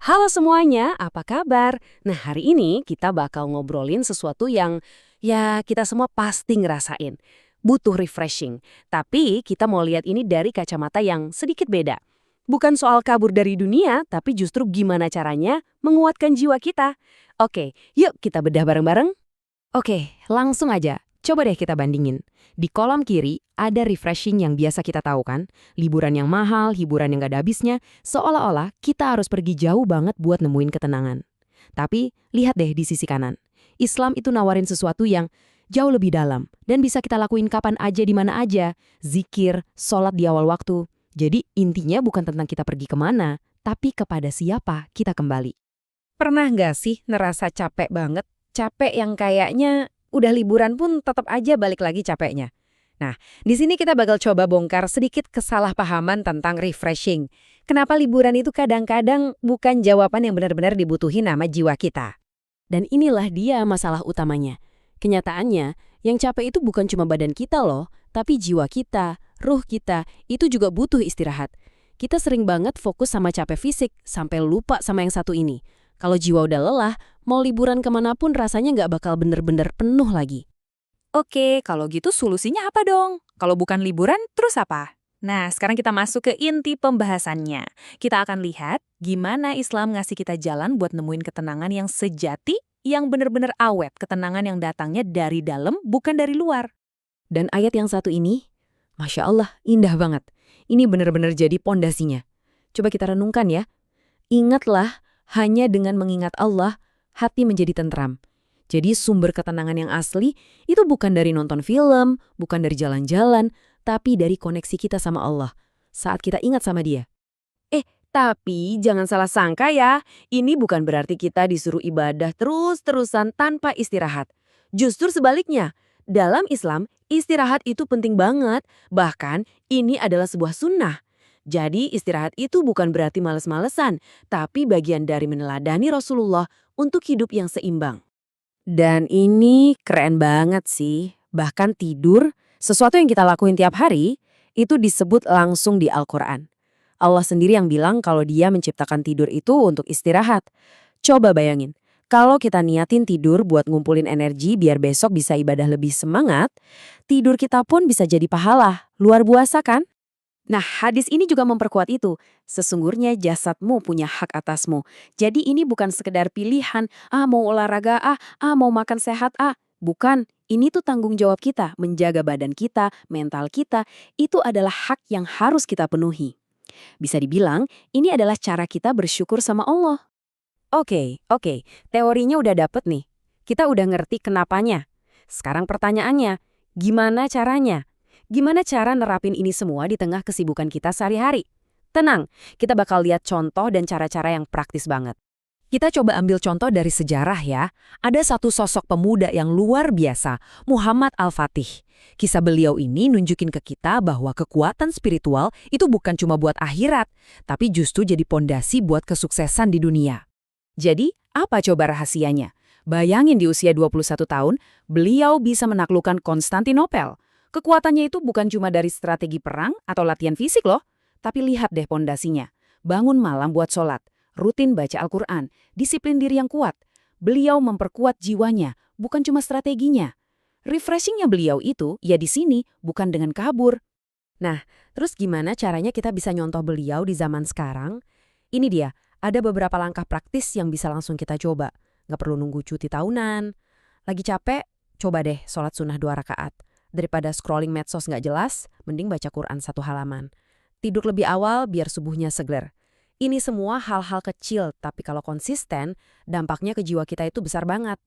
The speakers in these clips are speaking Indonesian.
Halo semuanya, apa kabar? Nah, hari ini kita bakal ngobrolin sesuatu yang ya kita semua pasti ngerasain. Butuh refreshing. Tapi kita mau lihat ini dari kacamata yang sedikit beda. Bukan soal kabur dari dunia, tapi justru gimana caranya menguatkan jiwa kita. Oke, yuk kita bedah bareng-bareng. Oke, langsung aja. Coba deh kita bandingin. Di kolom kiri ada refreshing yang biasa kita tahu kan? Liburan yang mahal, hiburan yang gak ada habisnya, seolah-olah kita harus pergi jauh banget buat nemuin ketenangan. Tapi lihat deh di sisi kanan. Islam itu nawarin sesuatu yang jauh lebih dalam dan bisa kita lakuin kapan aja di mana aja. Zikir, sholat di awal waktu. Jadi intinya bukan tentang kita pergi kemana, tapi kepada siapa kita kembali. Pernah nggak sih ngerasa capek banget? Capek yang kayaknya udah liburan pun tetap aja balik lagi capeknya. Nah, di sini kita bakal coba bongkar sedikit kesalahpahaman tentang refreshing. Kenapa liburan itu kadang-kadang bukan jawaban yang benar-benar dibutuhin sama jiwa kita. Dan inilah dia masalah utamanya. Kenyataannya, yang capek itu bukan cuma badan kita loh, tapi jiwa kita, ruh kita, itu juga butuh istirahat. Kita sering banget fokus sama capek fisik, sampai lupa sama yang satu ini. Kalau jiwa udah lelah, mau liburan kemanapun rasanya nggak bakal bener-bener penuh lagi. Oke, kalau gitu solusinya apa dong? Kalau bukan liburan, terus apa? Nah, sekarang kita masuk ke inti pembahasannya. Kita akan lihat gimana Islam ngasih kita jalan buat nemuin ketenangan yang sejati, yang bener-bener awet, ketenangan yang datangnya dari dalam, bukan dari luar. Dan ayat yang satu ini, Masya Allah, indah banget. Ini bener-bener jadi pondasinya. Coba kita renungkan ya. Ingatlah, hanya dengan mengingat Allah, hati menjadi tentram. Jadi sumber ketenangan yang asli itu bukan dari nonton film, bukan dari jalan-jalan, tapi dari koneksi kita sama Allah. Saat kita ingat sama Dia. Tapi jangan salah sangka ya, ini bukan berarti kita disuruh ibadah terus-terusan tanpa istirahat. Justru sebaliknya, dalam Islam, istirahat itu penting banget. Bahkan, ini adalah sebuah sunnah. Jadi istirahat itu bukan berarti males-malesan, tapi bagian dari meneladani Rasulullah untuk hidup yang seimbang. Dan ini keren banget sih. Bahkan tidur, sesuatu yang kita lakuin tiap hari, itu disebut langsung di Al-Quran. Allah sendiri yang bilang kalau Dia menciptakan tidur itu untuk istirahat. Coba bayangin, kalau kita niatin tidur buat ngumpulin energi biar besok bisa ibadah lebih semangat, tidur kita pun bisa jadi pahala. Luar biasa kan? Nah, hadis ini juga memperkuat itu. Sesungguhnya jasadmu punya hak atasmu. Jadi ini bukan sekedar pilihan, mau olahraga, mau makan sehat, Bukan, ini tuh tanggung jawab kita, menjaga badan kita, mental kita, itu adalah hak yang harus kita penuhi. Bisa dibilang, ini adalah cara kita bersyukur sama Allah. Oke, teorinya udah dapet nih. Kita udah ngerti kenapanya. Sekarang pertanyaannya, gimana caranya? Gimana cara nerapin ini semua di tengah kesibukan kita sehari-hari? Tenang, kita bakal lihat contoh dan cara-cara yang praktis banget. Kita coba ambil contoh dari sejarah ya. Ada satu sosok pemuda yang luar biasa, Muhammad Al-Fatih. Kisah beliau ini nunjukin ke kita bahwa kekuatan spiritual itu bukan cuma buat akhirat, tapi justru jadi pondasi buat kesuksesan di dunia. Jadi, apa coba rahasianya? Bayangin di usia 21 tahun, beliau bisa menaklukkan Konstantinopel. Kekuatannya itu bukan cuma dari strategi perang atau latihan fisik loh, tapi lihat deh pondasinya. Bangun malam buat sholat, rutin baca Al-Quran, disiplin diri yang kuat. Beliau memperkuat jiwanya, bukan cuma strateginya. Refreshingnya beliau itu, ya di sini, bukan dengan kabur. Nah, terus gimana caranya kita bisa nyontoh beliau di zaman sekarang? Ini dia, ada beberapa langkah praktis yang bisa langsung kita coba. Nggak perlu nunggu cuti tahunan. Lagi capek, coba deh sholat sunnah 2 rakaat. Daripada scrolling medsos nggak jelas, mending baca Quran 1 halaman. Tidur lebih awal biar subuhnya seger. Ini semua hal-hal kecil, tapi kalau konsisten, dampaknya ke jiwa kita itu besar banget.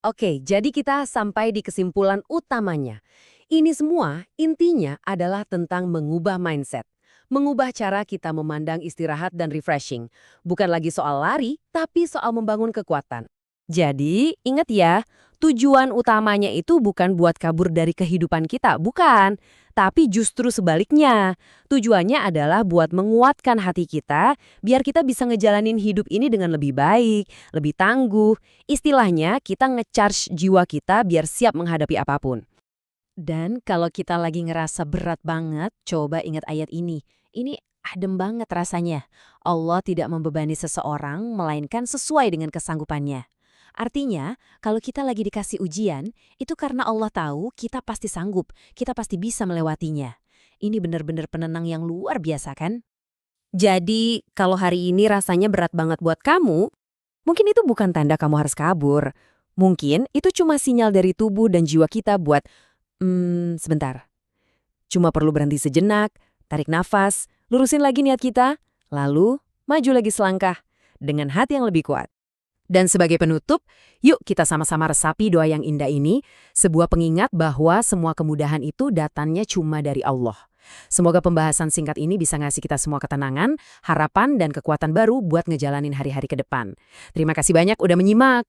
Oke, jadi kita sampai di kesimpulan utamanya. Ini semua intinya adalah tentang mengubah mindset. Mengubah cara kita memandang istirahat dan refreshing. Bukan lagi soal lari, tapi soal membangun kekuatan. Jadi, ingat ya, tujuan utamanya itu bukan buat kabur dari kehidupan kita, bukan. Tapi justru sebaliknya. Tujuannya adalah buat menguatkan hati kita, biar kita bisa ngejalanin hidup ini dengan lebih baik, lebih tangguh. Istilahnya, kita nge-charge jiwa kita biar siap menghadapi apapun. Dan kalau kita lagi ngerasa berat banget, coba ingat ayat ini. Ini adem banget rasanya. Allah tidak membebani seseorang, melainkan sesuai dengan kesanggupannya. Artinya, kalau kita lagi dikasih ujian, itu karena Allah tahu kita pasti sanggup, kita pasti bisa melewatinya. Ini benar-benar penenang yang luar biasa kan? Jadi, kalau hari ini rasanya berat banget buat kamu, mungkin itu bukan tanda kamu harus kabur. Mungkin itu cuma sinyal dari tubuh dan jiwa kita buat, sebentar. Cuma perlu berhenti sejenak, tarik nafas, lurusin lagi niat kita, lalu maju lagi selangkah dengan hati yang lebih kuat. Dan sebagai penutup, yuk kita sama-sama resapi doa yang indah ini, sebuah pengingat bahwa semua kemudahan itu datangnya cuma dari Allah. Semoga pembahasan singkat ini bisa ngasih kita semua ketenangan, harapan, dan kekuatan baru buat ngejalanin hari-hari ke depan. Terima kasih banyak udah menyimak.